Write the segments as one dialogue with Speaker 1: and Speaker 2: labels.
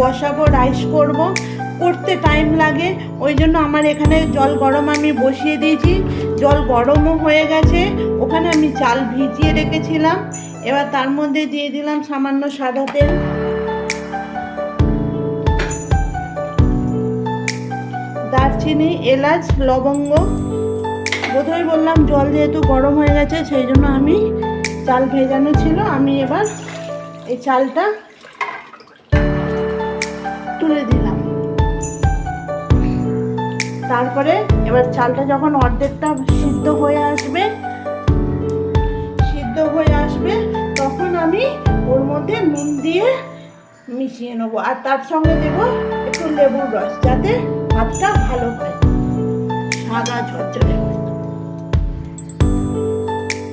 Speaker 1: বসাবো, রাইস করব, করতে টাইম লাগে। ওই জন্য আমার এখানে জল গরম আমি বসিয়ে দিয়েছি, জল গরমও হয়ে গেছে। ওখানে আমি চাল ভিজিয়ে রেখেছিলাম। এবার তার মধ্যে দিয়ে দিলাম সামান্য সাদা তেল, দারচিনি, এলাচ, লবঙ্গ। প্রথমেই বললাম জল যেহেতু গরম হয়ে গেছে সেই জন্য আমি চাল ভেজানো ছিল। আমি এবার এই চালটা তুলে দিলাম। তারপরে এবার চালটা যখন অর্ধেকটা সিদ্ধ হয়ে আসবে তখন আমি ওর মধ্যে নুন দিয়ে মিশিয়ে নেবো, আর তার সঙ্গে দেবো একটু লেবুর রস, যাতে ভাতটা ভালো হয়, সাদা ঝরঝরে হয়।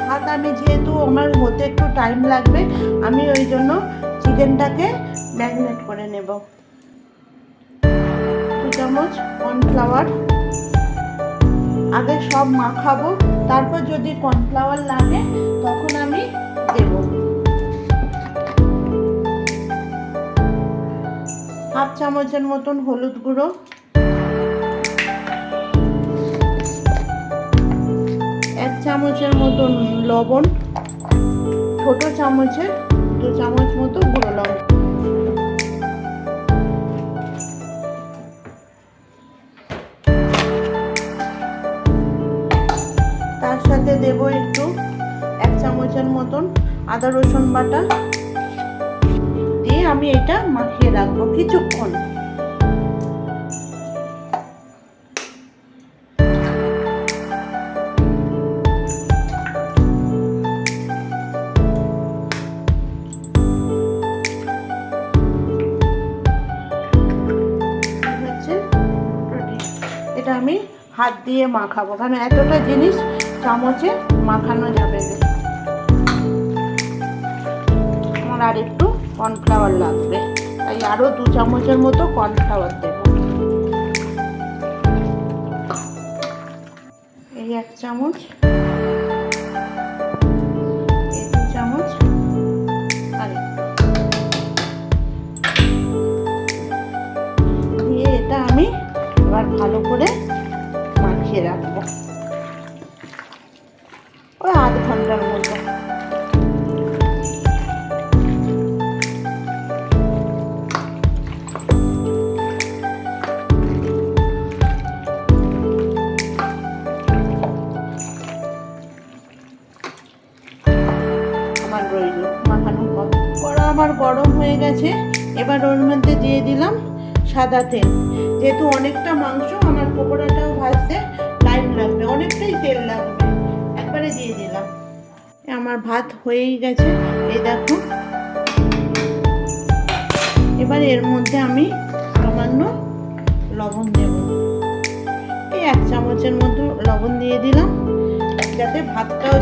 Speaker 1: ভাত আমি যেহেতু আমার হতে একটু টাইম লাগবে, আমি ওই জন্য চিকেনটাকে ম্যারিনেট করে নেব। 2 চামচ কর্নফ্লাওয়ার, আগে সব মাখাবো, তারপর যদি কর্নফ্লাওয়ার লাগে তখন আমি দেব। 1/2 চামচের মতন হলুদ গুঁড়ো, 1 চামচের মতন লবণ, ছোট চামচের 2 চামচ মতো গুঁড়ো লবণ, তার সাথে দেব একটু 1 চামচের মতন আদা রসুন বাটা দিয়ে আমি এটা মাখিয়ে রাখবো কিছুক্ষণ। এটা আমি হাত দিয়ে মাখাবো, কারণ এতটা জিনিস চামচে মাখানো যাবে না। আমার আর একটু কর্নফ্লাওয়ার লাগবে, তাই আরও 2 চামচের মতো কর্নফ্লাওয়ার দেব। এই 1 চামচ, এই 2 চামচ, আর দিয়ে এটা আমি এবার ভালো করে মাখিয়ে রাখবো ওই আধ ঘন্টার মতো। আমার রইল মাখানো কড়া আমার গরম হয়ে গেছে। এবার ওর মধ্যে দিয়ে দিলাম সাদা তেল। যেহেতু অনেকটা মাংস, আমার পকোড়াটাও ভাজতে টাইম লাগবে, অনেকটাই তেল লাগবে, একবারে দিয়ে দিলাম। আমার ভাত হয়েই গেছে, এই দেখো। এবার এর মধ্যে আমি সামান্য লবণ দেব, এই 1 চামচের মতো লবণ দিয়ে দিলাম, যাতে ভাতটাও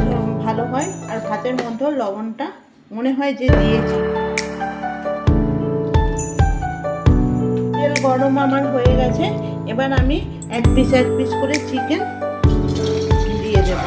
Speaker 1: ভালো হয় আর ভাতের মধ্যেও লবণটা মনে হয় যে দিয়েছি। তেল গরম আমার হয়ে গেছে, এবার আমি এক পিস করে চিকেন দিয়ে দেব।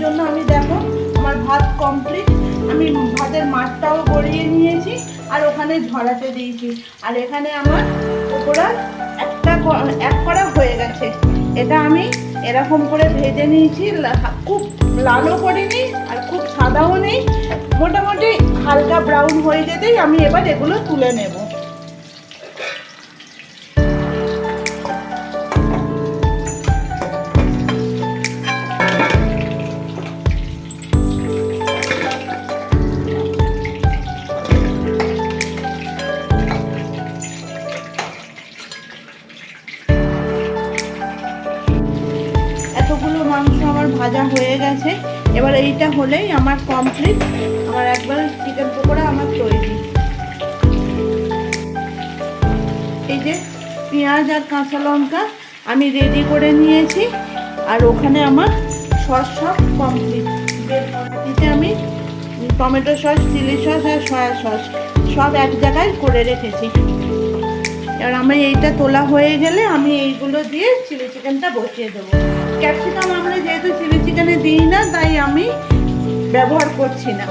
Speaker 1: জন্য আমি দেখো আমার ভাত কমপ্লিট, আমি ভাতের মাঠটাও গড়িয়ে নিয়েছি আর ওখানে ঝরাতে দিয়েছি। আর এখানে আমার পকোড়া এক করা হয়ে গেছে। এটা আমি এরকম করে ভেজে নিয়েছি, খুব লালও করিনি আর খুব সাদাও নেই, মোটামুটি হালকা ব্রাউন হয়ে যেতেই আমি এবার এগুলো তুলে নেব। এতগুলো মাংস আমার ভাজা হয়ে গেছে, এবার এইটা হলেই আমার কমপ্লিট, আমার একবার চিকেন পকোড়া আমার তৈরি। পেঁয়াজ আর কাঁচা লঙ্কা আমি রেডি করে নিয়েছি, আর ওখানে আমার সস সব কমপ্লিট। বেলকড়াইতে আমি টমেটো সস, চিলি সস আর সয়া সস সব এক জায়গায় করে রেখেছি। এবার আমি এইটা তোলা হয়ে গেলে আমি এইগুলো দিয়ে চিলি চিকেনটা বসিয়ে দেবো। ক্যাপসিকাম আমরা যেহেতু চিলি চিকেনে দিই না, তাই আমি ব্যবহার করছি না।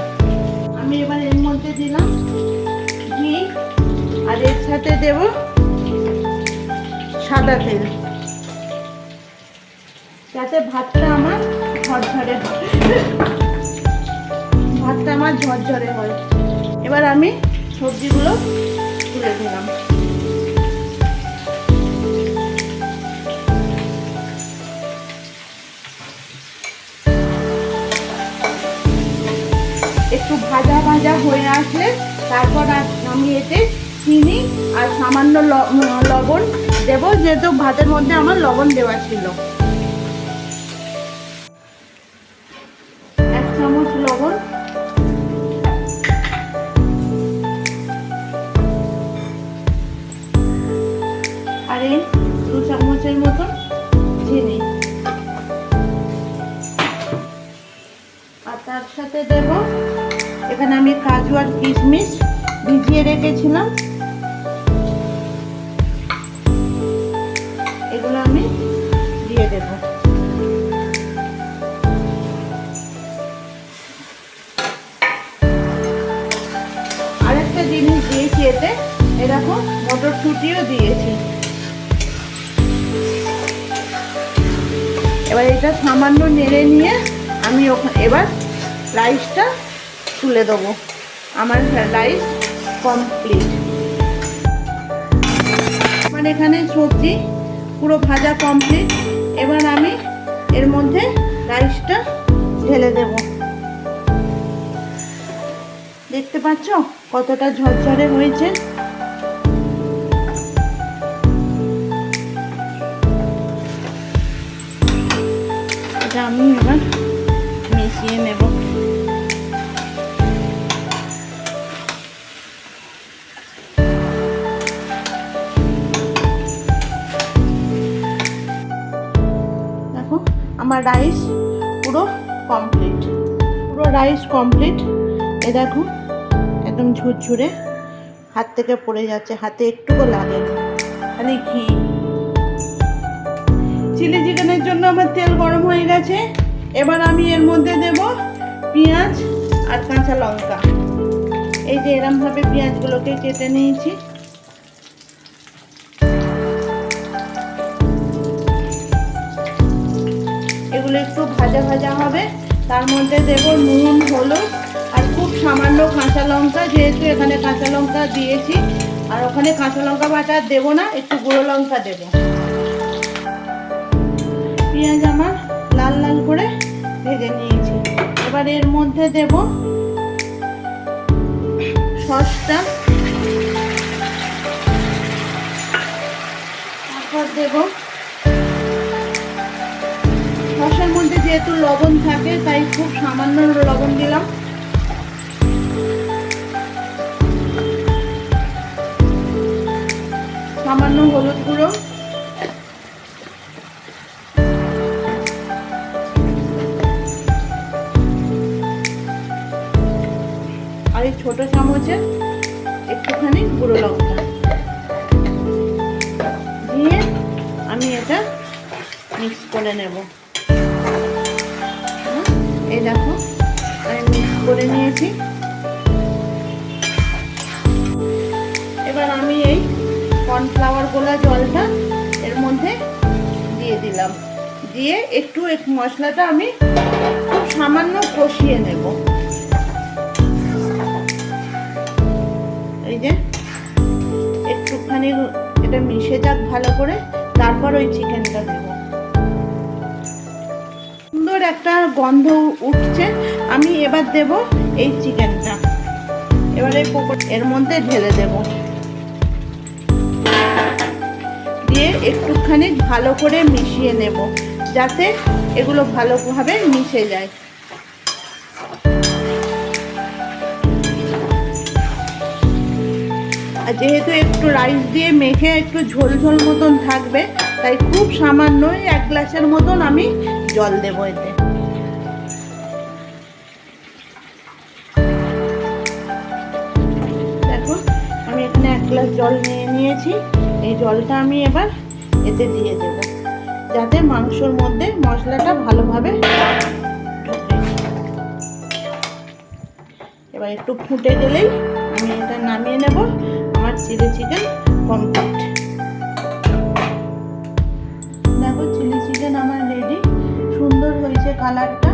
Speaker 1: আমি এবার এর মধ্যে দিলাম ঘি, আর এর সাথে দেব সাদা তেল, যাতে ভাতটা আমার ঝরঝরে হয়। এবার আমি সবজিগুলো তুলে দিলাম। একটু ভাজা ভাজা হয়ে আসলে তারপর আমি এতে চিনি আর সামান্য লবণ দেবো, যেহেতু ভাতের মধ্যে আমার লবণ দেওয়া ছিল। 1 চামচ লবণ, আর এই 2 চামচের মতো চিনি, আর তার সাথে দেব এখানে আমি কাজু আর কিশমিশ ভিজিয়ে রেখেছিলাম, এগুলো আমি দিয়ে দেব। আরেকটা জিনিস দিয়েছি এতে, এরকম মটরশুঁটিও দিয়েছি। এবার এটা সামান্য নেড়ে নিয়ে আমি এবার রাইসটা তুলে দেবো। আমার রাইস কমপ্লিট। আমার এখানে সবজি পুরো ভাজা কমপ্লিট। এবার আমি এর মধ্যে রাইসটা ঢেলে দেব। দেখতে পাচ্ছ কতটা ঝরঝরে হয়েছে। এটা আমি এবার মিশিয়ে নেব। দেখো আমার রাইস পুরো কমপ্লিট। এ দেখো একদম ঝুরঝুরে, হাত থেকে পড়ে যাচ্ছে, হাতে একটুকু লাগে না, খালি ঘি। চিলি চিকেনের জন্য আমার তেল গরম হয়ে গেছে। এবার আমি এর মধ্যে দেব পেঁয়াজ আর কাঁচা লঙ্কা। এই যে এরমভাবে পেঁয়াজগুলোকে কেটে নিয়েছি। এগুলো একটু ভাজা ভাজা হবে। তার মধ্যে দেব নুন, হলুদ আর খুব সামান্য কাঁচা লঙ্কা, যেহেতু এখানে কাঁচা লঙ্কা দিয়েছি, আর ওখানে কাঁচা লঙ্কা বাটা দেবো না, একটু গুঁড়ো লঙ্কা দেব। পেঁয়াজ আমার লাল লাল করে ভেজে নিয়েছি। এবার এর মধ্যে দেব সসটা, তারপর দেব সসের মধ্যে যেহেতু লবণ থাকে তাই খুব সামান্য লবণ দিলাম। সামান্য হলুদ গুঁড়ো, আর এই ছোট চামচে একটুখানি গুঁড়ো লঙ্কা দিয়ে আমি এটা মিক্স করে নেব। এই দেখো আমি মিক্স করে নিয়েছি। এবার আমি এই কর্নফ্লাওয়ার গোলা জলটা এর মধ্যে দিয়ে দিলাম, দিয়ে একটু মশলাটা আমি খুব সামান্য কষিয়ে নেব। এই যে একটুখানি এটা মিশে যাক ভালো করে, তারপর ওই চিকেনটা দেব। সুন্দর একটা গন্ধ উঠছে। আমি এবার দেব এই চিকেনটা, এবার এই এর মধ্যে ঢেলে দেব, দিয়ে একটুখানি ভালো করে মিশিয়ে নেব, যাতে এগুলো ভালোভাবে মিশে যায়। আর যেহেতু একটু রাইস দিয়ে মেখে একটু ঝোল ঝোল মতন থাকবে, তাই খুব সামান্য 1 গ্লাসের মতন আমি জল দেবো এতে। দেখো আমি এখানে 1 গ্লাস জল নিয়ে নিয়েছি। এই জলটা আমি এবার এতে দিয়ে দেব, যাতে মাংসর মধ্যে মশলাটা ভালোভাবে ঢোকে। এবার একটু ফুটে গেলেই আমি এটা নামিয়ে নেব। আমার চিলি চিকেন কমপ্লিট। দেখো চিলি চিকেন আমার রেডি, সুন্দর হয়েছে কালারটা।